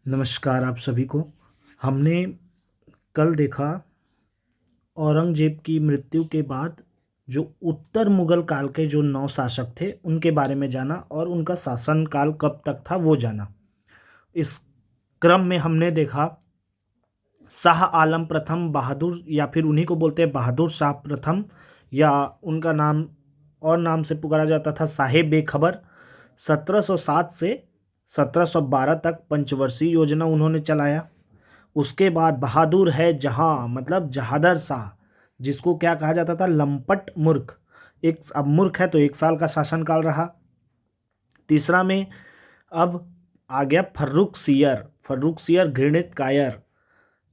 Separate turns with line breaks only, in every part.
नमस्कार आप सभी को। हमने कल देखा औरंगजेब की मृत्यु के बाद जो उत्तर मुगल काल के जो 9 शासक थे उनके बारे में जाना और उनका शासनकाल कब तक था वो जाना। इस क्रम में हमने देखा शाह आलम प्रथम बहादुर, या फिर उन्हीं को बोलते हैं बहादुर शाह प्रथम, या उनका नाम और नाम से पुकारा जाता था साहेब बेखबर। 1707 से 1712 तक पंचवर्षीय योजना उन्होंने चलाया। उसके बाद बहादुर है जहां मतलब जहादर शाह, जिसको क्या कहा जाता था, लंपट मूर्ख। एक अब मूर्ख है तो 1 साल का शासनकाल रहा। तीसरा में अब आ गया फर्रुख सियर घृणित कायर।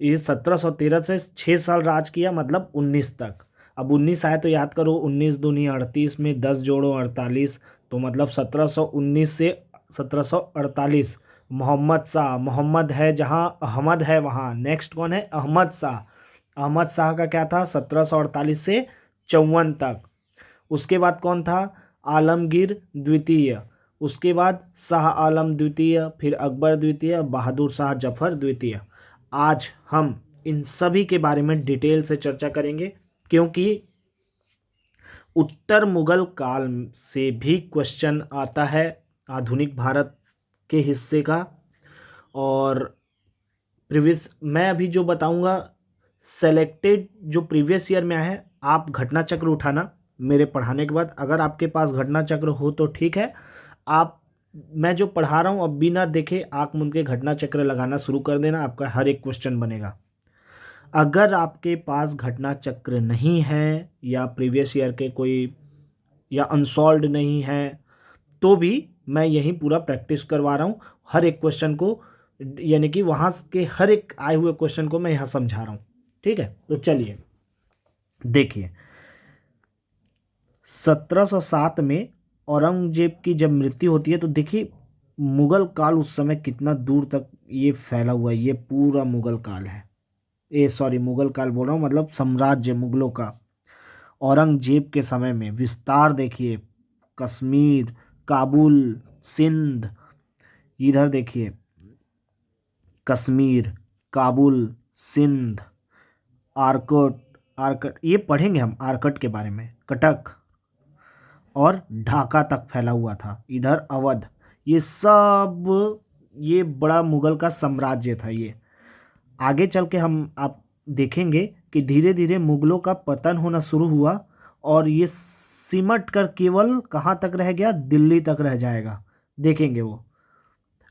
ये 1713 से 6 साल राज किया, मतलब 19 तक। अब 19 आए तो याद करो, 19 दूनी 38 में 10 जोड़ो 48, तो मतलब 1719 से 1748। मोहम्मद शाह, मोहम्मद है जहाँ अहमद है वहाँ। नेक्स्ट कौन है? अहमद शाह। अहमद शाह का क्या था? 1748 से 54 तक। उसके बाद कौन था? आलमगीर द्वितीय। उसके बाद शाह आलम द्वितीय, फिर अकबर द्वितीय, बहादुर शाह जफर द्वितीय। आज हम इन सभी के बारे में डिटेल से चर्चा करेंगे, क्योंकि उत्तर मुगल काल से भी क्वेश्चन आता है आधुनिक भारत के हिस्से का। और प्रीवियस मैं अभी जो बताऊंगा सेलेक्टेड जो प्रीवियस ईयर में आया है। आप घटना चक्र उठाना मेरे पढ़ाने के बाद, अगर आपके पास घटना चक्र हो तो ठीक है। आप मैं जो पढ़ा रहा हूँ अब बिना देखे आंख मूंद के घटना चक्र लगाना शुरू कर देना, आपका हर एक क्वेश्चन बनेगा। अगर आपके पास घटना चक्र नहीं है, या प्रीवियस ईयर के कोई, या अनसॉल्व्ड नहीं है, तो भी मैं यहीं पूरा प्रैक्टिस करवा रहा हूँ हर एक क्वेश्चन को, यानी कि वहाँ के हर एक आए हुए क्वेश्चन को मैं यहाँ समझा रहा हूँ। ठीक है, तो चलिए देखिए। 1707 में औरंगजेब की जब मृत्यु होती है तो देखिए मुगल काल उस समय कितना दूर तक ये फैला हुआ है। ये पूरा मुगल काल है। मुगल काल बोल रहा हूँ, मतलब साम्राज्य मुगलों का। औरंगजेब के समय में विस्तार देखिए, कश्मीर, काबुल, सिंध, इधर देखिए कश्मीर, काबुल, सिंध, आर्कोट, आर्कट ये पढ़ेंगे हम आर्कट के बारे में, कटक और ढाका तक फैला हुआ था। इधर अवध, ये सब ये बड़ा मुगल का साम्राज्य था। ये आगे चल के हम आप देखेंगे कि धीरे धीरे मुगलों का पतन होना शुरू हुआ, और ये सिमट कर केवल कहाँ तक रह गया? दिल्ली तक रह जाएगा। देखेंगे वो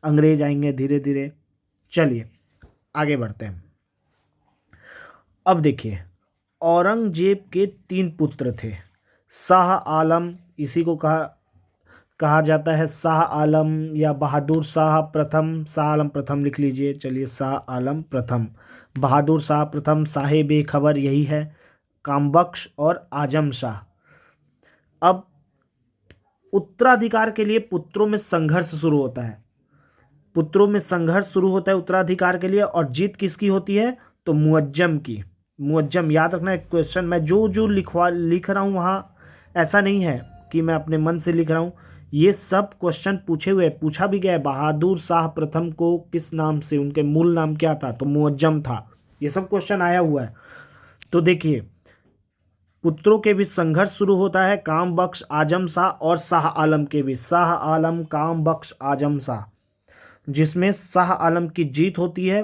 अंग्रेज आएंगे धीरे धीरे। चलिए आगे बढ़ते हैं। अब देखिए औरंगजेब के 3 पुत्र थे। शाह आलम, इसी को कहा कहा जाता है शाह आलम या बहादुर शाह प्रथम। शाह आलम प्रथम लिख लीजिए। चलिए शाह आलम प्रथम, बहादुर शाह प्रथम, साहेब खबर यही है, कामबख्श और आजम शाह। अब उत्तराधिकार के लिए पुत्रों में संघर्ष शुरू होता है। उत्तराधिकार के लिए, और जीत किसकी होती है? तो मुअज्जम की। मुअज्जम याद रखना। एक क्वेश्चन मैं जो जो लिख रहा हूँ वहाँ ऐसा नहीं है कि मैं अपने मन से लिख रहा हूँ। ये सब क्वेश्चन पूछा भी गया है। बहादुर शाह प्रथम को किस नाम से, उनके मूल नाम क्या था? तो मुअज्जम था। ये सब क्वेश्चन आया हुआ है। तो देखिए पुत्रों के बीच संघर्ष शुरू होता है, काम बख्श आजम शाह और शाह आलम के बीच। शाह आलम, काम बख्श, आजम शाह, जिसमें शाह आलम की जीत होती है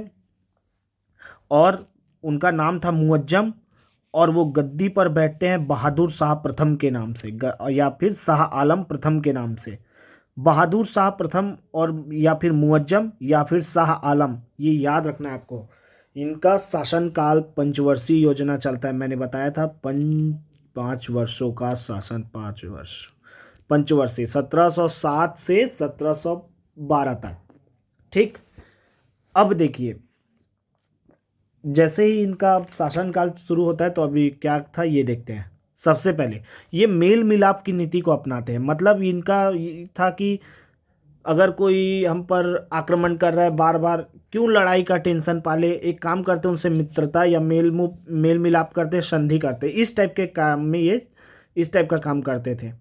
और उनका नाम था मुअज्जम, और वो गद्दी पर बैठते हैं बहादुर शाह प्रथम के नाम से, या फिर शाह आलम प्रथम के नाम से। बहादुर शाह प्रथम और या फिर मुअज्जम या फिर शाह आलम, ये याद रखना है आपको। इनका शासनकाल पंचवर्षीय योजना चलता है। मैंने बताया था 5 वर्षों का शासन, 5 वर्ष पंचवर्षीय, 1707 से 1712 तक। ठीक। अब देखिए जैसे ही इनका शासनकाल शुरू होता है तो अभी क्या था ये देखते हैं। सबसे पहले ये मेल मिलाप की नीति को अपनाते हैं। मतलब इनका ये था कि अगर कोई हम पर आक्रमण कर रहा है बार बार, क्यों लड़ाई का टेंशन पाले, एक काम करते उनसे मित्रता या मेल मिलाप करते, संधि करते। इस टाइप के काम में ये इस टाइप का काम करते थे।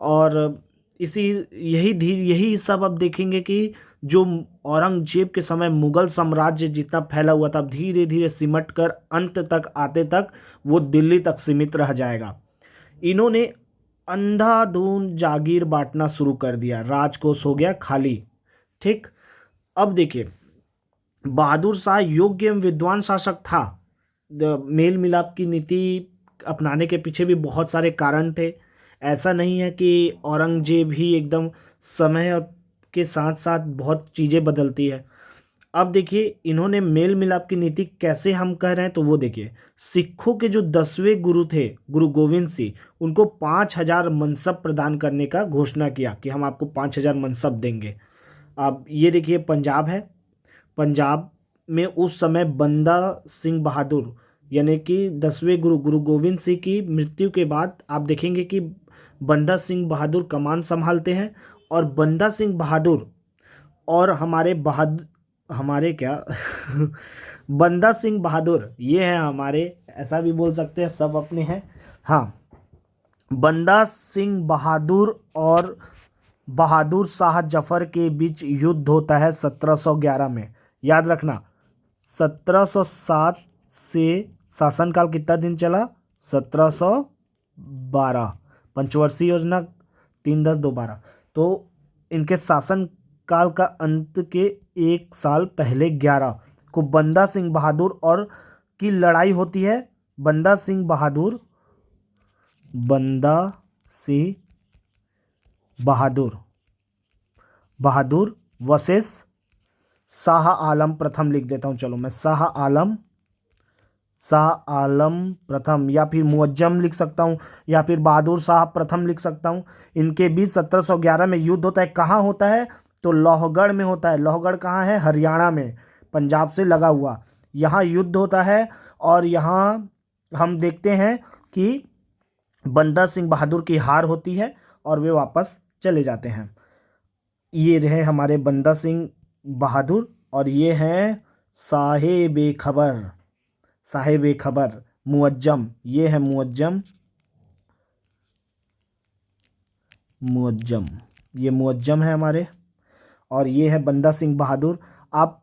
और यही सब अब देखेंगे कि जो औरंगजेब के समय मुगल साम्राज्य जितना फैला हुआ था, धीरे धीरे सिमट कर अंत तक आते तक वो दिल्ली तक सीमित रह जाएगा। इन्होंने अंधाधुंध जागीर बांटना शुरू कर दिया, राजकोष हो गया खाली। ठीक। अब देखिए, बहादुर शाह योग्य एवं विद्वान शासक था। मेल मिलाप की नीति अपनाने के पीछे भी बहुत सारे कारण थे। ऐसा नहीं है कि औरंगजेब ही एकदम समय के साथ साथ बहुत चीज़ें बदलती है। अब देखिए, इन्होंने मेल मिलाप की नीति कैसे हम कह रहे हैं, तो वो देखिए, सिखों के जो 10वें गुरु थे, गुरु गोविंद सिंह, उनको 5,000 मनसब प्रदान करने का घोषणा किया कि हम आपको 5,000 मनसब देंगे। अब ये देखिए, पंजाब है, पंजाब में उस समय बंदा सिंह बहादुर, यानी कि 10वें गुरु गुरु गोविंद सिंह की मृत्यु के बाद आप देखेंगे कि बंदा सिंह बहादुर कमान संभालते हैं। और बंदा सिंह बहादुर और हमारे क्या बंदा सिंह बहादुर ये है हमारे, ऐसा भी बोल सकते हैं, सब अपने हैं। हाँ, बंदा सिंह बहादुर और बहादुर शाह जफर के बीच युद्ध होता है 1711 में। याद रखना, 1707 से शासनकाल कितना दिन चला? 1712। पंचवर्षीय योजना 3-10-2-12। तो इनके शासन काल का अंत के 1 साल पहले 11 को बंदा सिंह बहादुर और की लड़ाई होती है। बंदा सिंह बहादुर वर्सेस शाह आलम प्रथम लिख देता हूँ। चलो, मैं शाह आलम प्रथम, या फिर मुअज्जम लिख सकता हूँ, या फिर बहादुर शाह प्रथम लिख सकता हूँ। इनके बीच 1711 में युद्ध होता है। कहाँ होता है? तो लोहगढ़ में होता है। लोहगढ़ कहाँ है? हरियाणा में, पंजाब से लगा हुआ। यहाँ युद्ध होता है और यहाँ हम देखते हैं कि बंदा सिंह बहादुर की हार होती है और वे वापस चले जाते हैं। ये रहे हमारे बंदा सिंह बहादुर और ये हैं साहेब खबर मुअज्जम। ये है मुअज्जम, ये मुअज्जम है हमारे, और ये है बंदा सिंह बहादुर। आप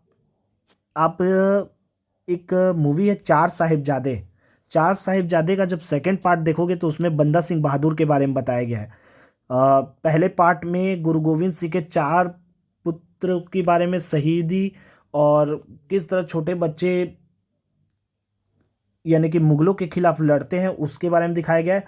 एक मूवी है चार साहिबजादे का जब सेकंड पार्ट देखोगे तो उसमें बंदा सिंह बहादुर के बारे में बताया गया है। पहले पार्ट में गुरु गोविंद सिंह के 4 पुत्र के बारे में, शहीदी और किस तरह छोटे बच्चे यानी कि मुगलों के खिलाफ लड़ते हैं उसके बारे में दिखाया गया है।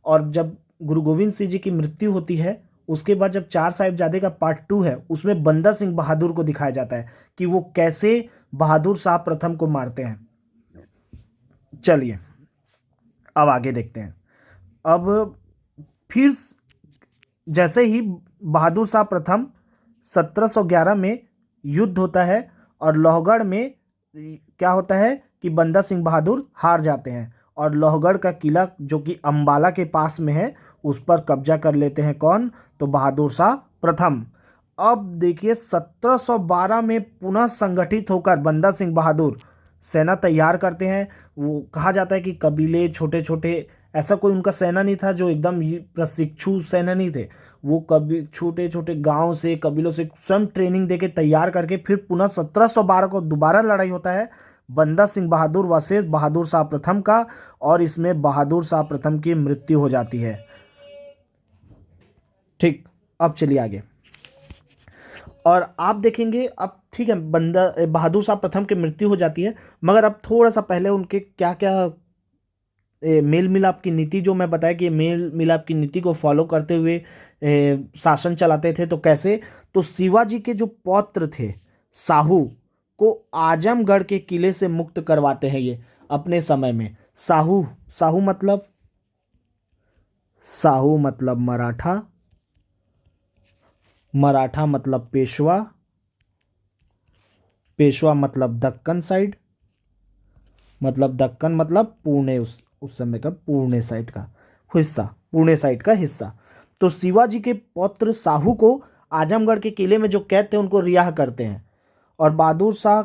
और जब गुरु गोविंद सिंह जी की मृत्यु होती है उसके बाद जब 4 साहिबजादे का पार्ट 2 है उसमें बंदा सिंह बहादुर को दिखाया जाता है कि वो कैसे बहादुर शाह प्रथम को मारते हैं। चलिए अब आगे देखते हैं। अब फिर जैसे ही बहादुर शाह प्रथम 1711 में युद्ध होता है और लोहगढ़ में क्या होता है कि बंदा सिंह बहादुर हार जाते हैं और लोहगढ़ का किला जो कि अंबाला के पास में है उस पर कब्जा कर लेते हैं। कौन? तो बहादुर शाह प्रथम। अब देखिए 1712 में पुनः संगठित होकर बंदा सिंह बहादुर सेना तैयार करते हैं। वो कहा जाता है कि कबीले छोटे छोटे, ऐसा कोई उनका सेना नहीं था जो एकदम प्रशिक्षु सेना नहीं थे। वो कभी छोटे छोटे गांव से, कबीलों से स्वयं ट्रेनिंग देके तैयार करके फिर पुनः 1712 को दोबारा लड़ाई होता है बंदा सिंह बहादुर वर्सेस बहादुर शाह प्रथम का, और इसमें बहादुर शाह प्रथम की मृत्यु हो जाती है। ठीक, अब चलिए आगे। और आप देखेंगे, अब ठीक है, बहादुर शाह प्रथम की मृत्यु हो जाती है, मगर अब थोड़ा सा पहले उनके क्या क्या मेल मिलाप की नीति जो मैं बताया कि मेल मिलाप की नीति को फॉलो करते हुए शासन चलाते थे। तो कैसे? तो शिवाजी के जो पौत्र थे साहू को आजमगढ़ के किले से मुक्त करवाते हैं ये अपने समय में। साहू मतलब मराठा मतलब पेशवा मतलब दक्कन साइड, मतलब दक्कन मतलब पुणे, उस समय का पुणे साइड का हिस्सा। तो शिवाजी के पौत्र साहू को आजमगढ़ के किले में जो कैद थे उनको रिहा करते हैं और बहादुर शाह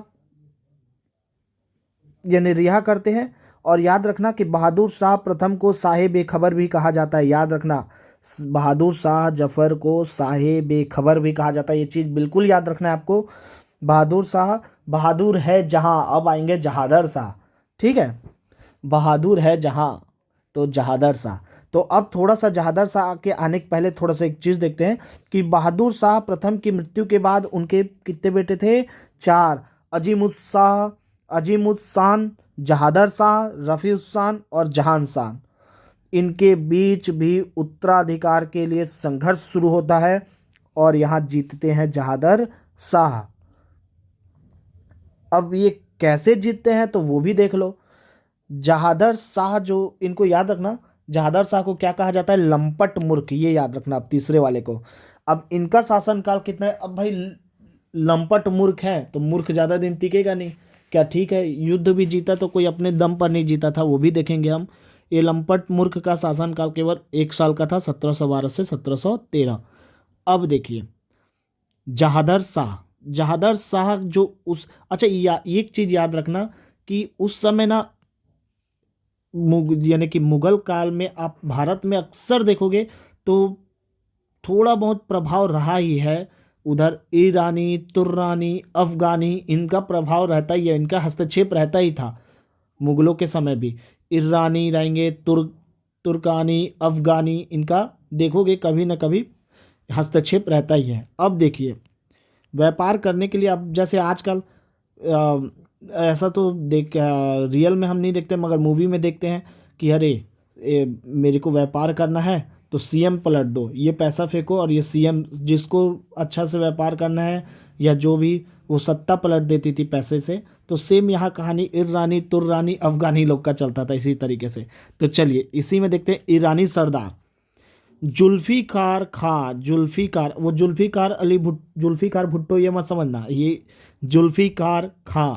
यानी रिहा करते हैं। और याद रखना कि बहादुर शाह प्रथम को साहेब खबर भी कहा जाता है। याद रखना, बहादुर शाह जफर को शाहे बेखबर भी कहा जाता है, ये चीज़ बिल्कुल याद रखना है आपको। बहादुर शाह, बहादुर है जहां, अब आएंगे जहादर शाह, ठीक है। बहादुर है जहां, तो जहादर शाह। तो अब थोड़ा सा जहादर शाह के आने के पहले थोड़ा सा एक चीज़ देखते हैं कि बहादुर शाह प्रथम की मृत्यु के बाद उनके कितने बेटे थे? 4। अजीमुद्दीन, जहादर शाह, रफ़ीउद्दीन और जहान शाह। इनके बीच भी उत्तराधिकार के लिए संघर्ष शुरू होता है और यहाँ जीतते हैं जहादर शाह। अब ये कैसे जीतते हैं तो वो भी देख लो। जहादर शाह, जो इनको याद रखना, जहादर शाह को क्या कहा जाता है? लंपट मूर्ख, ये याद रखना अब तीसरे वाले को। अब इनका शासनकाल कितना है? अब भाई लंपट मूर्ख है तो मूर्ख ज़्यादा दिन टिकेगा नहीं, क्या ठीक है? युद्ध भी जीता तो कोई अपने दम पर नहीं जीता था, वो भी देखेंगे हम। ये लंपट मूर्ख का शासनकाल केवल 1 साल का था, 1712 से 1713। अब देखिए जहादर शाह, जहादर शाह जो उस, अच्छा एक चीज़ याद रखना कि उस समय ना यानी कि मुगल काल में आप भारत में अक्सर देखोगे तो थोड़ा बहुत प्रभाव रहा ही है। उधर ईरानी, तुर्रानी, अफगानी, इनका प्रभाव रहता ही है, इनका हस्तक्षेप रहता ही था मुगलों के समय भी। ईरानी रहेंगे, तुर्कानी, अफगानी, इनका देखोगे कभी ना कभी हस्तक्षेप रहता ही है। अब देखिए व्यापार करने के लिए, अब जैसे आजकल ऐसा तो रियल में हम नहीं देखते मगर मूवी में देखते हैं कि अरे मेरे को व्यापार करना है तो सीएम पलट दो, ये पैसा फेंको और ये सीएम जिसको अच्छा से व्यापार करना है या जो भी, वो सत्ता पलट देती थी पैसे से। तो सेम यहाँ कहानी ईरानी, तुर्रानी, अफगानी लोग का चलता था इसी तरीके से। तो चलिए इसी में देखते हैं ईरानी सरदार जुल्फिकार खां। जुल्फिकार, वो जुल्फिकार भुट्टो ये मत समझना, ये जुल्फिकार खां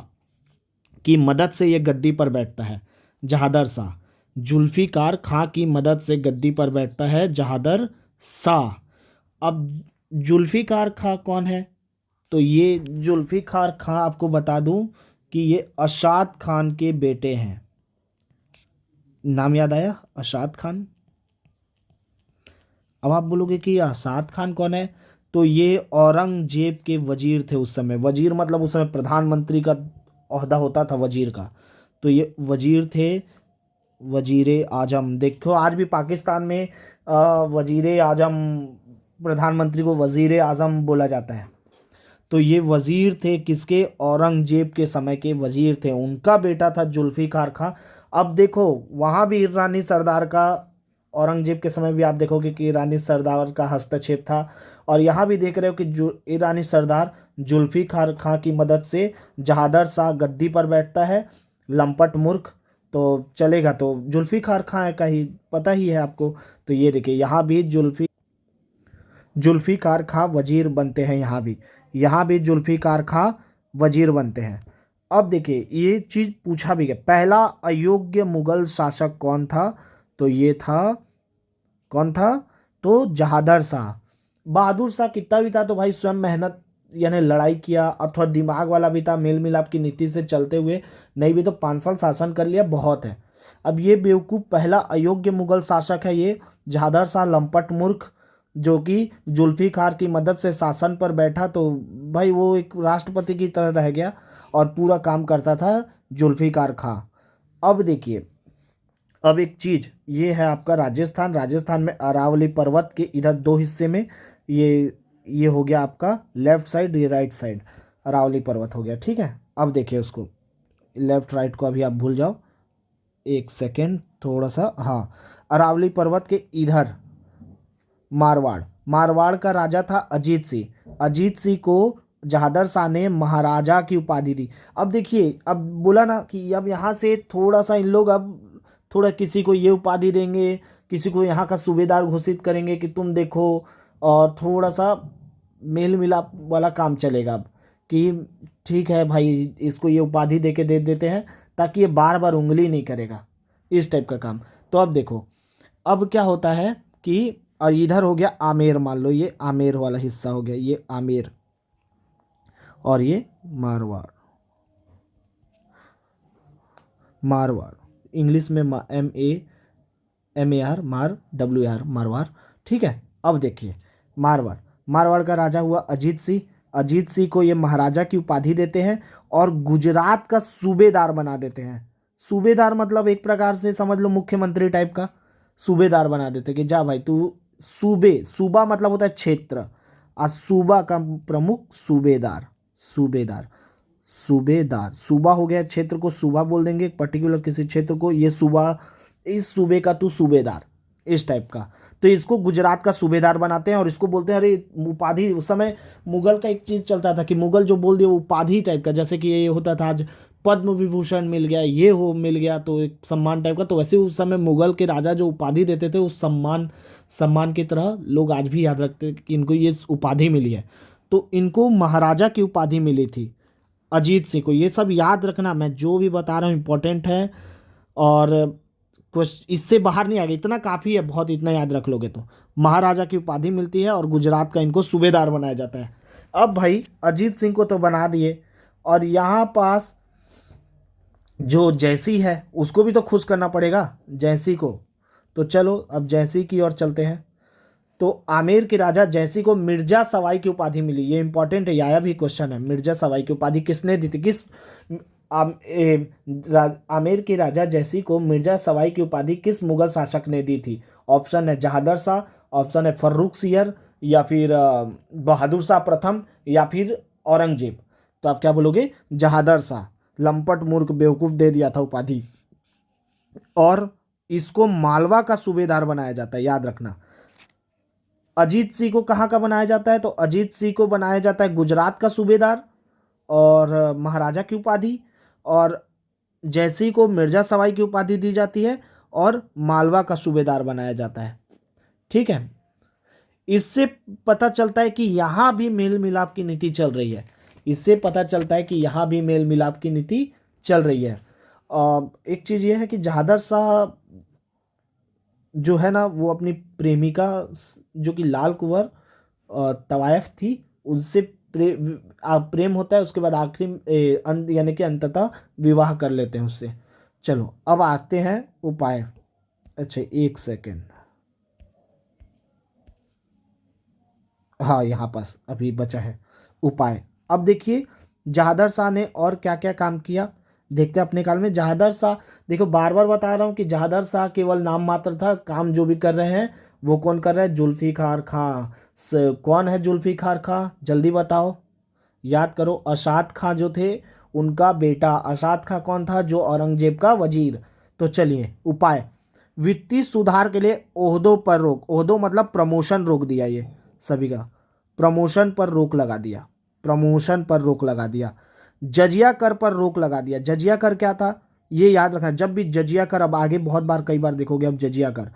की मदद से ये गद्दी पर बैठता है जहादर शाह। जुल्फिकार खां की मदद से गद्दी पर बैठता है जहादर शाह। अब जुल्फिकार खां कौन है? तो ये जुल्फिकार खां आपको बता दूं कि ये अशाद खान के बेटे हैं। नाम याद आया? अशाद खान। अब आप बोलोगे कि अशाद खान कौन है? तो ये औरंगजेब के वजीर थे उस समय। वजीर मतलब उस समय प्रधानमंत्री का ओहदा होता था वजीर का। तो ये वजीर थे, वजीरे आजम। देखो आज भी पाकिस्तान में वजीरे आजम, प्रधानमंत्री को वजीरे आजम बोला जाता है। तो ये वजीर थे किसके? औरंगजेब के समय के वजीर थे, उनका बेटा था जुल्फिकार खां। अब देखो वहाँ भी ईरानी सरदार का, औरंगजेब के समय भी आप देखोगे कि ईरानी सरदार का हस्तक्षेप था। और यहाँ भी देख रहे हो कि जो ईरानी सरदार जुल्फिकार खां की मदद से जहादर शाह गद्दी पर बैठता है। लंपट मूर्ख तो चलेगा, तो जुल्फिकार खां का ही पता ही है आपको। तो ये देखिए यहाँ भी जुल्फिकार खां वजीर बनते हैं, यहाँ भी जुल्फिकार खां वजीर बनते हैं। अब देखिए ये चीज़ पूछा भी गया, पहला अयोग्य मुगल शासक कौन था? तो ये था, कौन था? तो जहादर शाह। बहादुर शाह कितना भी था तो भाई स्वयं मेहनत यानी लड़ाई किया और थोड़ा दिमाग वाला भी था, मेल मिलाप की नीति से चलते हुए, नहीं भी तो 5 साल शासन कर लिया बहुत है। अब ये बेवकूफ़ पहला अयोग्य मुगल शासक है ये जहादर शाह, लंपट मूर्ख, जो कि जुल्फिकार की मदद से शासन पर बैठा। तो भाई वो एक राष्ट्रपति की तरह रह गया और पूरा काम करता था जुल्फिकार खां। अब देखिए, अब एक चीज़ ये है आपका राजस्थान। राजस्थान में अरावली पर्वत के इधर 2 हिस्से में ये हो गया आपका लेफ्ट साइड, ये राइट साइड अरावली पर्वत हो गया, ठीक है। अब देखिए उसको लेफ्ट राइट को अभी आप भूल जाओ, एक सेकेंड थोड़ा सा, हाँ। अरावली पर्वत के इधर मारवाड़, मारवाड़ का राजा था अजीत सिंह। अजीत सिंह को जहादर शाह ने महाराजा की उपाधि दी। अब देखिए, अब बोला ना कि अब यहाँ से थोड़ा सा इन लोग अब थोड़ा किसी को ये उपाधि देंगे, किसी को यहाँ का सूबेदार घोषित करेंगे कि तुम देखो, और थोड़ा सा मेल मिलाप वाला काम चलेगा अब कि ठीक है भाई इसको ये उपाधि दे के दे देते हैं ताकि ये बार बार उंगली नहीं करेगा, इस टाइप का काम। तो अब देखो अब क्या होता है कि, और इधर हो गया आमेर, मान लो ये आमेर वाला हिस्सा हो गया, ये आमेर और ये मारवाड़। मारवाड़ इंग्लिश में M A M A R, मार W A R, मारवाड़, ठीक है। अब देखिए मारवाड़, मारवाड़ का राजा हुआ अजीत सिंह। अजीत सिंह को ये महाराजा की उपाधि देते हैं और गुजरात का सूबेदार बना देते हैं। सूबेदार मतलब एक प्रकार से समझ लो मुख्यमंत्री टाइप का, सूबेदार बना देते हैं कि जा भाई तू सूबे, सूबा मतलब होता है क्षेत्र, और सूबा का प्रमुख सूबेदार, सूबेदार, सूबेदार, सूबा हो गया क्षेत्र को सूबा बोल देंगे, पर्टिकुलर किसी क्षेत्र को, ये सूबा, इस सूबे का तू सूबेदार, इस टाइप का। तो इसको गुजरात का सूबेदार बनाते हैं और इसको बोलते हैं, अरे उपाधि, उस समय मुगल का एक चीज़ चलता था कि मुगल जो बोल दिए वो उपाधि टाइप का, जैसे कि ये होता था आज पद्म विभूषण मिल गया, ये हो मिल गया, तो एक सम्मान टाइप का। तो वैसे उस समय मुगल के राजा जो उपाधि देते थे उस सम्मान, सम्मान की तरह लोग आज भी याद रखते हैं कि इनको ये उपाधि मिली है। तो इनको महाराजा की उपाधि मिली थी अजीत सिंह को। ये सब याद रखना, मैं जो भी बता रहा हूँ इंपॉर्टेंट है, और कुछ इससे बाहर नहीं आएगा, इतना काफ़ी है, बहुत, इतना याद रख लोगे तो। महाराजा की उपाधि मिलती है और गुजरात का इनको सूबेदार बनाया जाता है। अब भाई अजीत सिंह को तो बना दिए, और यहाँ पास जो जैसी है उसको भी तो खुश करना पड़ेगा, जैसी को। तो चलो अब जैसी की ओर चलते हैं। तो आमेर के राजा जयसिंह को मिर्जा सवाई की उपाधि मिली, ये इंपॉर्टेंट है, ये आया भी क्वेश्चन है। मिर्जा सवाई की उपाधि किसने दी थी, किस आमेर के राजा जयसिंह को मिर्जा सवाई की उपाधि किस मुगल शासक ने दी थी? ऑप्शन है जहादर शाह, ऑप्शन है फर्रुख सियर, या फिर बहादुर शाह प्रथम, या फिर औरंगजेब। तो आप क्या बोलोगे? जहादर शाह। लंपट मूर्ख बेवकूफ़ दे दिया था उपाधि। और इसको मालवा का सूबेदार बनाया जाता है, याद रखना। अजीत सिंह को कहाँ का बनाया जाता है? तो अजीत सिंह को बनाया जाता है गुजरात का सूबेदार और महाराजा की उपाधि, और जयसिंह को मिर्जा सवाई की उपाधि दी जाती है और मालवा का सूबेदार बनाया जाता है। ठीक है, इससे पता चलता है कि यहाँ भी मेल मिलाप की नीति चल रही है। इससे पता चलता है कि यहाँ भी मेल मिलाप की नीति चल रही है। एक चीज़ ये है कि जहादर शाह जो है ना, वो अपनी प्रेमिका जो कि लाल कुंवर तवायफ थी, उनसे प्रेम होता है, उसके बाद आखिरी यानी कि अंततः विवाह कर लेते हैं उससे। चलो अब आते हैं उपाय। अच्छा एक सेकेंड, हाँ यहाँ पास अभी बचा है उपाय। अब देखिए जहादर शाह ने और क्या क्या काम किया, देखते हैं अपने काल में। जहादर शाह, देखो बार बार बता रहा हूँ कि जहादर शाह केवल नाम मात्र था, काम जो भी कर रहे हैं वो कौन कर रहा है? जुल्फिकार खां। कौन है जुल्फिकार खां? जल्दी बताओ, याद करो। अशाद खां जो थे उनका बेटा। अशाद खां कौन था? जो औरंगजेब का वजीर। तो चलिए उपाय। वित्तीय सुधार के लिए ओहदों पर रोक, ओहदों मतलब प्रमोशन रोक दिया, ये सभी का प्रमोशन पर रोक लगा दिया, प्रमोशन पर रोक लगा दिया। जजिया कर पर रोक लगा दिया। जजिया कर क्या था ये याद रखना, जब भी जजिया कर, अब आगे बहुत बार कई बार देखोगे अब जजिया कर।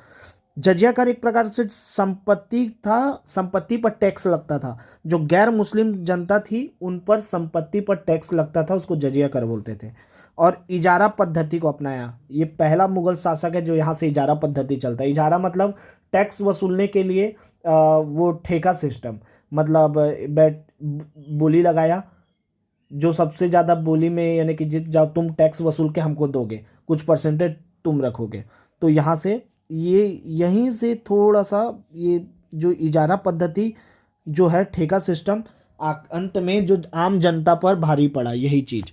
जजिया कर एक प्रकार से संपत्ति था, संपत्ति पर टैक्स लगता था। जो गैर मुस्लिम जनता थी उन पर संपत्ति पर टैक्स लगता था, उसको जजिया कर बोलते थे। और इजारा पद्धति को अपनाया। ये पहला मुगल शासक है जो यहाँ से इजारा पद्धति चलता है। इजारा मतलब टैक्स वसूलने के लिए वो ठेका सिस्टम, मतलब बोली लगाया, जो सबसे ज़्यादा बोली में यानी कि जित जाओ तुम टैक्स वसूल के हमको दोगे, कुछ परसेंटेज तुम रखोगे। तो यहाँ से ये, यहीं से थोड़ा सा ये जो इजारा पद्धति जो है, ठेका सिस्टम, अंत में जो आम जनता पर भारी पड़ा, यही चीज़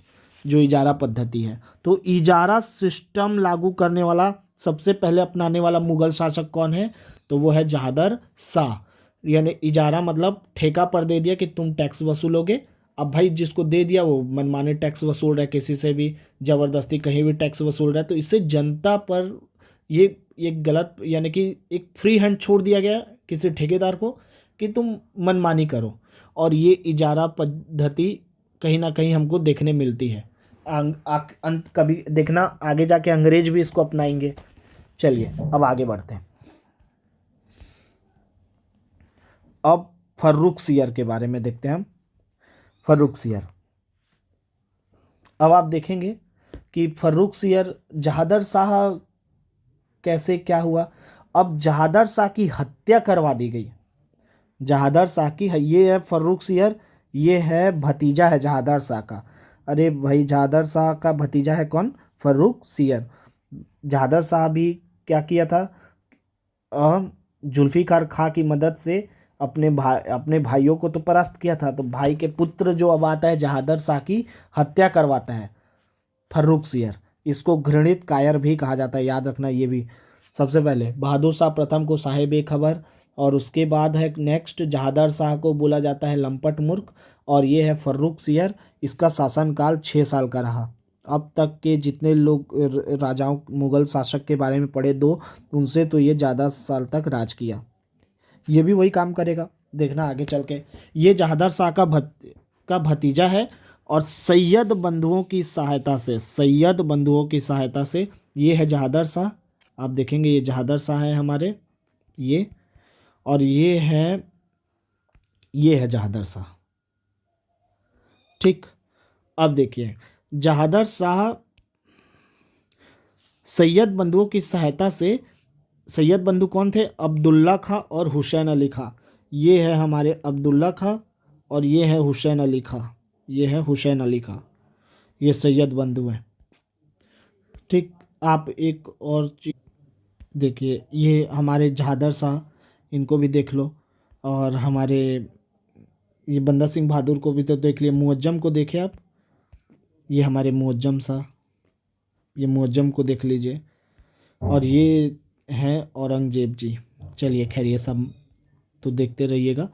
जो इजारा पद्धति है। तो इजारा सिस्टम लागू करने वाला, सबसे पहले अपनाने वाला मुगल शासक कौन है? तो वो है जहादर शाह। यानी इजारा मतलब ठेका पर दे दिया कि तुम टैक्स वसूलोगे। अब भाई जिसको दे दिया वो मनमाने टैक्स वसूल रहा है, किसी से भी ज़बरदस्ती कहीं भी टैक्स वसूल रहा है, तो इससे जनता पर ये गलत, यानी कि एक फ्री हैंड छोड़ दिया गया किसी ठेकेदार को कि तुम मनमानी करो। और ये इजारा पद्धति कहीं ना कहीं हमको देखने मिलती है। अंत कभी देखना आगे जाके अंग्रेज भी इसको अपनाएंगे। चलिए अब आगे बढ़ते हैं। अब फर्रुख सियर के बारे में देखते हैं हम। फर्रुख सियर, अब आप देखेंगे कि फर्रुख सियर, जहादर शाह कैसे क्या हुआ। अब जहादर शाह की हत्या करवा दी गई। जहादर शाह की, ये है फर्रुख सियर, ये है भतीजा है जहादर शाह का। अरे भाई जहादर शाह का भतीजा है कौन? फर्रुख सियर। जहादर शाह भी क्या किया था? जुल्फ़िकार खां की मदद से अपने भाइयों को तो परास्त किया था, तो भाई के पुत्र जो अब आता है जहादर शाह की हत्या करवाता है फर्रुखसियर। इसको घृणित कायर भी कहा जाता है, याद रखना ये भी। सबसे पहले बहादुर शाह प्रथम को साहिब ए खबर, और उसके बाद है नेक्स्ट जहादर शाह को बोला जाता है लंपट मूर्ख, और ये है फर्रुखसियर। इसका शासनकाल 6 साल का रहा। अब तक के जितने लोग राजाओं मुगल शासक के बारे में पढ़े दो, उनसे तो ये ज़्यादा साल तक राज किया। ये भी वही काम करेगा, देखना आगे चल के। ये जहादर शाह का भतीजा है, और सैयद बंधुओं की सहायता से, सैयद बंधुओं की सहायता से ये है जहादर शाह। आप देखेंगे ये जहादर शाह है हमारे, ये, और ये है जहादर शाह। ठीक, अब देखिए जहादर शाह सैयद बंधुओं की सहायता से, सैयद बंधु कौन थे? अब्दुल्ला खां और हुसैन अली खां। ये है हमारे अब्दुल्ला खां, और ये है हुसैन अली खां, ये है हुसैन अली खां, ये सैयद बंधु हैं। ठीक, आप एक और चीज देखिए, ये हमारे जहादर शाह, इनको भी देख लो, और हमारे ये बंदा सिंह बहादुर को भी तो देख लिए। मुअज्जम को देखे आप, ये हमारे मुअज्जम शाह, ये मुअज्जम को देख लीजिए, और ये हैं औरंगजेब जी। चलिए खैर, ये सब तो देखते रहिएगा,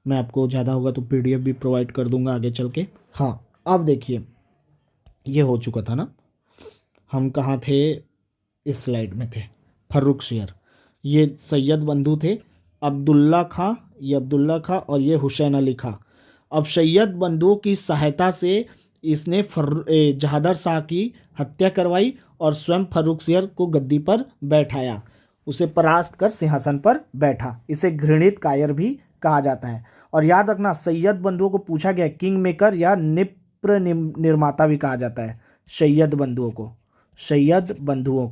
मैं आपको ज़्यादा होगा तो पीडीएफ भी प्रोवाइड कर दूंगा आगे चल के। हाँ, अब देखिए ये हो चुका था ना, हम कहाँ थे? इस स्लाइड में थे। फर्रुखसियर, ये सैयद बंधु थे, अब्दुल्ला खां, ये अब्दुल्ला खां, और ये हुसैन अली खां। अब सैयद बंधुओं की सहायता से इसने जहादर शाह की हत्या करवाई, और स्वयं फर्रुखसियर को गद्दी पर बैठाया, उसे परास्त कर सिंहासन पर बैठा। इसे घृणित कायर भी कहा जाता है। और याद रखना, सैयद बंधुओं को पूछा गया किंग मेकर या निप्र निर्माता भी कहा जाता है। सैयद बंधुओं को, सैयद बंधुओं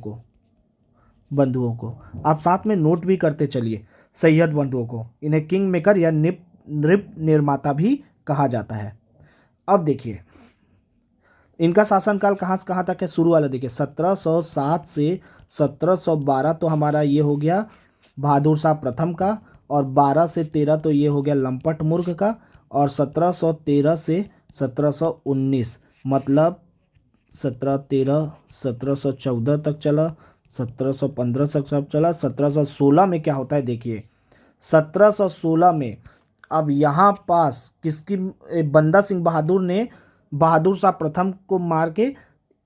को आप साथ में नोट भी करते चलिए। सैयद बंधुओं को इन्हें किंग मेकर या नृप निर्माता भी कहा जाता है। अब देखिए इनका शासनकाल कहाँ से कहाँ तक है? शुरू वाला देखिए, 1707 से 1712 तो हमारा ये हो गया बहादुर शाह प्रथम का, और 12 से 13 तो ये हो गया लंपट मूर्ख का, और 1713 से 1719 मतलब 1713 1714 तक चला, 1715 तक सब चला। 1716 में क्या होता है देखिए, 1716 में अब यहाँ पास किसकी, बंदा सिंह बहादुर ने बहादुर शाह प्रथम को मार के,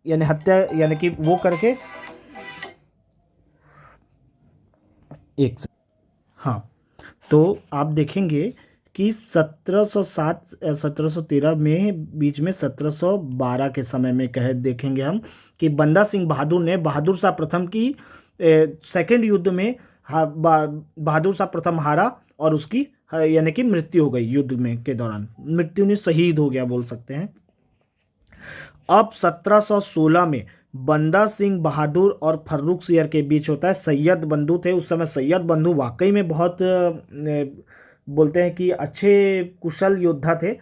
यानी हत्या, यानी कि वो करके, एक से, हाँ, तो आप देखेंगे कि 1707 1713 में बीच में 1712 के समय में कहे देखेंगे हम कि बंदा सिंह बहादुर ने बहादुर शाह प्रथम की सेकेंड युद्ध में बहादुर शाह प्रथम हारा, और उसकी यानी कि मृत्यु हो गई युद्ध में के दौरान, मृत्यु नहीं शहीद हो गया बोल सकते हैं। अब 1716 में बंदा सिंह बहादुर और फर्रुखसियर के बीच होता है। सैयद बंधु थे उस समय, सैयद बंधु वाकई में बहुत बोलते हैं कि अच्छे कुशल योद्धा थे।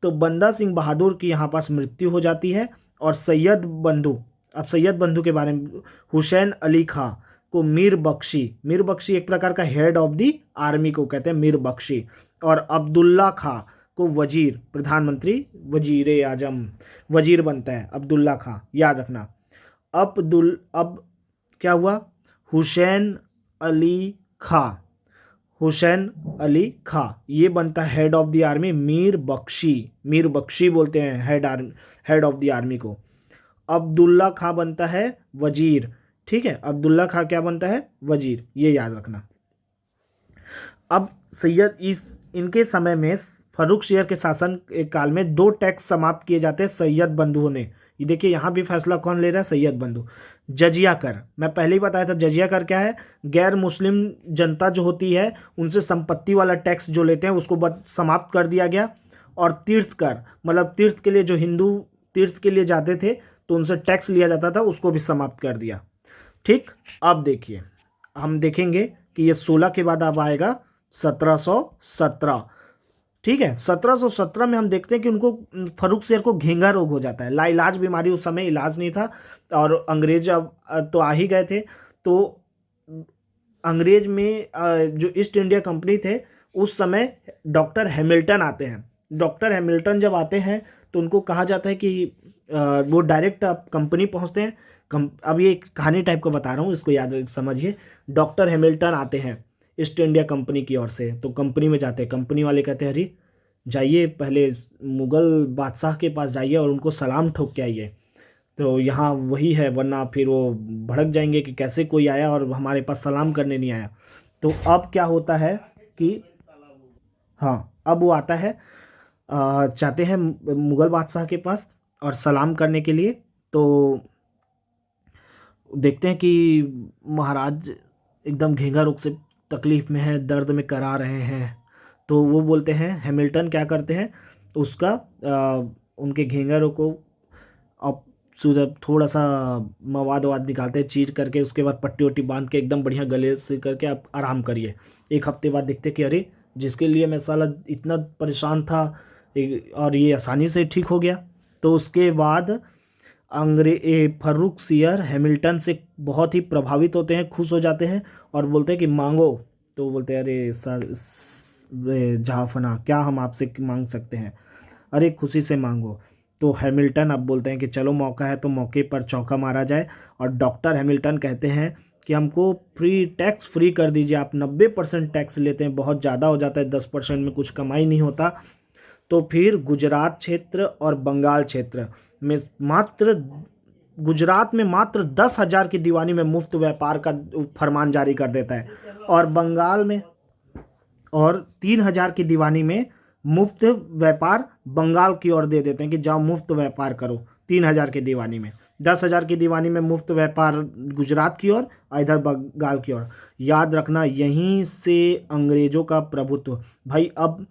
तो बंदा सिंह बहादुर की यहाँ पास मृत्यु हो जाती है, और सैयद बंधु, अब सैयद बंधु के बारे में, हुसैन अली खां को मीर बख्शी एक प्रकार का हेड ऑफ द आर्मी को कहते हैं, मीर बख्शी, और अब्दुल्ला खां को वजीर, प्रधानमंत्री, वजीर आजम, वजीर बनता है अब्दुल्ला खां, याद रखना। अब क्या हुआ? हुसैन अली खां ये बनता है head of the army, Mir Bakhshi बोलते हैं हेड ऑफ द आर्मी को। अब्दुल्ला खां बनता है वजीर, ठीक है, अब्दुल्ला खां क्या बनता है? वजीर, ये याद रखना। अब इनके समय में फर्रुखसियर के शासन काल में 2 टैक्स समाप्त किए जाते हैं सैयद बंधुओं ने। ये देखिए यहाँ भी फैसला कौन ले रहा है? सैयद बंधु। जजिया कर, मैं पहले ही बताया था जजिया कर क्या है? गैर मुस्लिम जनता जो होती है उनसे संपत्ति वाला टैक्स जो लेते हैं उसको समाप्त कर दिया गया। और तीर्थ कर, मतलब तीर्थ के लिए जो हिंदू तीर्थ के लिए जाते थे तो उनसे टैक्स लिया जाता था, उसको भी समाप्त कर दिया। ठीक, अब देखिए हम देखेंगे कि ये 16 के बाद अब आएगा 1717। ठीक है, 1717 में हम देखते हैं कि उनको फर्रुखसियर को घेंगा रोग हो जाता है। लाइलाज बीमारी, उस समय इलाज नहीं था, और अंग्रेज अब तो आ ही गए थे। तो अंग्रेज में जो ईस्ट इंडिया कंपनी थे उस समय डॉक्टर हैमिल्टन आते हैं। डॉक्टर हैमिल्टन जब आते हैं तो उनको कहा जाता है कि वो डायरेक्ट कंपनी पहुंचते हैं। अब ये एक कहानी टाइप का बता रहा हूँ, इसको याद समझिए। डॉक्टर हैमिल्टन आते हैं ईस्ट इंडिया कंपनी की ओर से, तो कंपनी में जाते हैं। कंपनी वाले कहते हैं अरे जाइए पहले मुग़ल बादशाह के पास जाइए और उनको सलाम ठोक के आइए। तो यहाँ वही है, वरना फिर वो भड़क जाएंगे कि कैसे कोई आया और हमारे पास सलाम करने नहीं आया। तो अब क्या होता है कि हाँ, अब वो आता है, चाहते हैं मुग़ल बादशाह के पास और सलाम करने के लिए। तो देखते हैं कि महाराज एकदम घेंगा रोग से तकलीफ़ में है, दर्द में करा रहे हैं। तो वो बोलते हैं, हैमिल्टन क्या करते हैं उसका उनके घेंगा रोग को अब सुधर थोड़ा सा मवाद ववाद निकालते हैं, चीर करके उसके बाद पट्टी वट्टी बांध के एकदम बढ़िया गले से करके आप आराम करिए। एक हफ्ते बाद देखते कि अरे जिसके लिए मैं साला इतना परेशान था और ये आसानी से ठीक हो गया। तो उसके बाद फर्रुख सियर हैमिल्टन से बहुत ही प्रभावित होते हैं, खुश हो जाते हैं और बोलते हैं कि मांगो। तो वो बोलते हैं अरे सर जहाँफना क्या हम आपसे मांग सकते हैं, अरे खुशी से मांगो। तो हैमिल्टन अब बोलते हैं कि चलो मौका है तो मौके पर चौका मारा जाए। और डॉक्टर हैमिल्टन कहते हैं कि हमको टैक्स फ्री कर दीजिए। आप 90% टैक्स लेते हैं, बहुत ज़्यादा हो जाता है, 10% में कुछ कमाई नहीं होता। तो फिर गुजरात क्षेत्र और बंगाल क्षेत्र में मात्र गुजरात में मात्र 10,000 की दीवानी में मुफ्त व्यापार का फरमान जारी कर देता है, और बंगाल में और 3,000 की दीवानी में मुफ्त व्यापार बंगाल की ओर दे देते हैं कि जाओ मुफ्त व्यापार करो। 3,000 की दीवानी में, 10,000 की दीवानी में मुफ्त व्यापार गुजरात की ओर और इधर बंगाल की ओर। याद रखना यहीं से अंग्रेजों का प्रभुत्व। भाई अब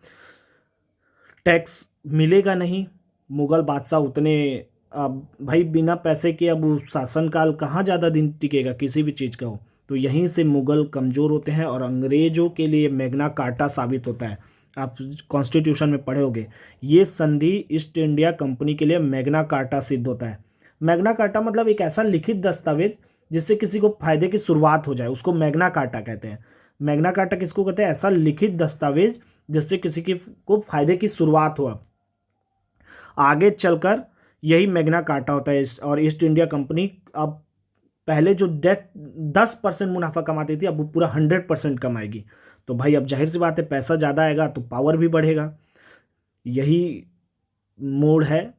टैक्स मिलेगा नहीं, मुग़ल बादशाह उतने, अब भाई बिना पैसे के अब शासनकाल कहाँ ज़्यादा दिन टिकेगा किसी भी चीज़ का हो। तो यहीं से मुग़ल कमज़ोर होते हैं और अंग्रेज़ों के लिए मैग्ना कार्टा साबित होता है। आप कॉन्स्टिट्यूशन में पढ़े होंगे, ये संधि ईस्ट इंडिया कंपनी के लिए मैग्ना कार्टा सिद्ध होता है। मैग्ना कार्टा मतलब एक ऐसा लिखित दस्तावेज जिससे किसी को फायदे की शुरुआत हो जाए, उसको मैग्ना कार्टा कहते हैं। मैग्ना कार्टा किसको कहते हैं? ऐसा लिखित दस्तावेज जिससे किसी की को फायदे की शुरुआत हो। आगे चलकर यही मैग्ना कार्टा होता है। और ईस्ट इंडिया कंपनी अब पहले जो 10% मुनाफा कमाती थी, अब वो पूरा 100% कमाएगी। तो भाई अब जाहिर सी बात है, पैसा ज़्यादा आएगा तो पावर भी बढ़ेगा। यही मोड़ है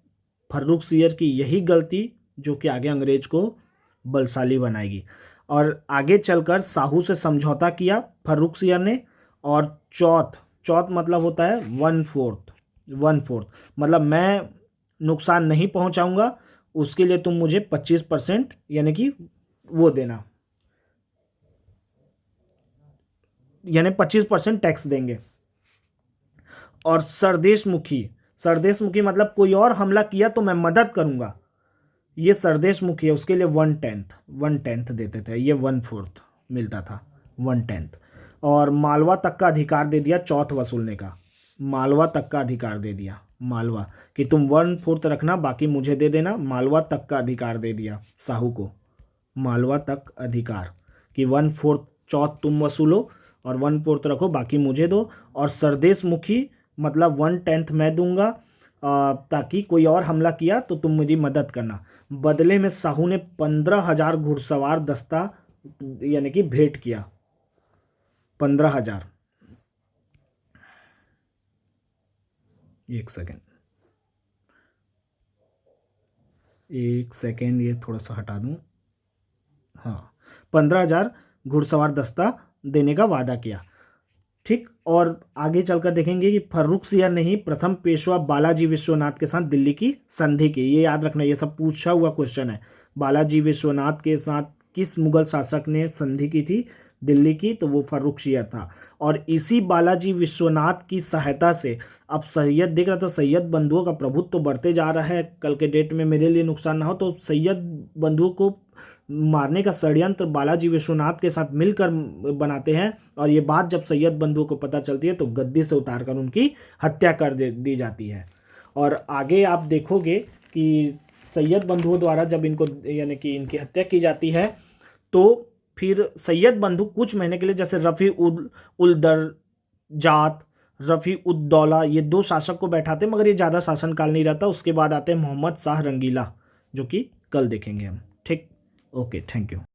फर्रुख सियर की, यही गलती जो कि आगे अंग्रेज को बलशाली बनाएगी। और आगे चलकर साहू से समझौता किया फर्रुख सियर ने। और चौथ मतलब होता है 1/4 मतलब मैं नुकसान नहीं पहुंचाऊंगा, उसके लिए तुम मुझे 25% यानी कि वो देना, यानी 25% टैक्स देंगे। और सरदेशमुखी मतलब कोई और हमला किया तो मैं मदद करूंगा, ये सरदेशमुखी है, उसके लिए 1/10 देते थे, ये 1/4 मिलता था, 1/10। और मालवा तक का अधिकार दे दिया चौथ वसूलने का, मालवा तक का अधिकार दे दिया, मालवा कि तुम 1/4 रखना बाकी मुझे दे देना। मालवा तक का अधिकार दे दिया साहू को, मालवा तक अधिकार कि 1/4 चौथ तुम वसूलो और 1/4 रखो बाकी मुझे दो। और सरदेशमुखी मतलब 1/10 मैं दूंगा, ताकि कोई और हमला किया तो तुम मेरी मदद करना। बदले में साहू ने 15,000 घुड़सवार दस्ता यानी कि भेंट किया, 15,000। एक सेकेंड ये थोड़ा सा हटा दूं। हाँ, 15,000 घुड़सवार दस्ता देने का वादा किया। ठीक, और आगे चलकर देखेंगे कि फर्रुख सियर ने ही प्रथम पेशवा बालाजी विश्वनाथ के साथ दिल्ली की संधि की। ये याद रखना, ये सब पूछा हुआ क्वेश्चन है। बालाजी विश्वनाथ के साथ किस मुगल शासक ने संधि की थी दिल्ली की? तो वो फर्रुख सियर था। और इसी बालाजी विश्वनाथ की सहायता से अब सैयद देख रहा था, सैयद बंधुओं का प्रभुत्व तो बढ़ते जा रहा है, कल के डेट में मेरे लिए नुकसान ना हो, तो सैयद बंधुओं को मारने का षड्यंत्र बालाजी विश्वनाथ के साथ मिलकर बनाते हैं। और ये बात जब सैयद बंधुओं को पता चलती है तो गद्दी से उतारकर उनकी हत्या कर दी जाती है। और आगे आप देखोगे कि सैयद बंधुओं द्वारा जब इनको यानी कि इनकी हत्या की जाती है तो फिर सैयद बंधु कुछ महीने के लिए, जैसे रफ़ी उल दरजात, रफ़ी उद दौला, ये 2 शासक को बैठाते, मगर ये ज़्यादा शासनकाल नहीं रहता। उसके बाद आते हैं मोहम्मद शाह रंगीला, जो कि कल देखेंगे हम। ठीक, ओके, थैंक यू।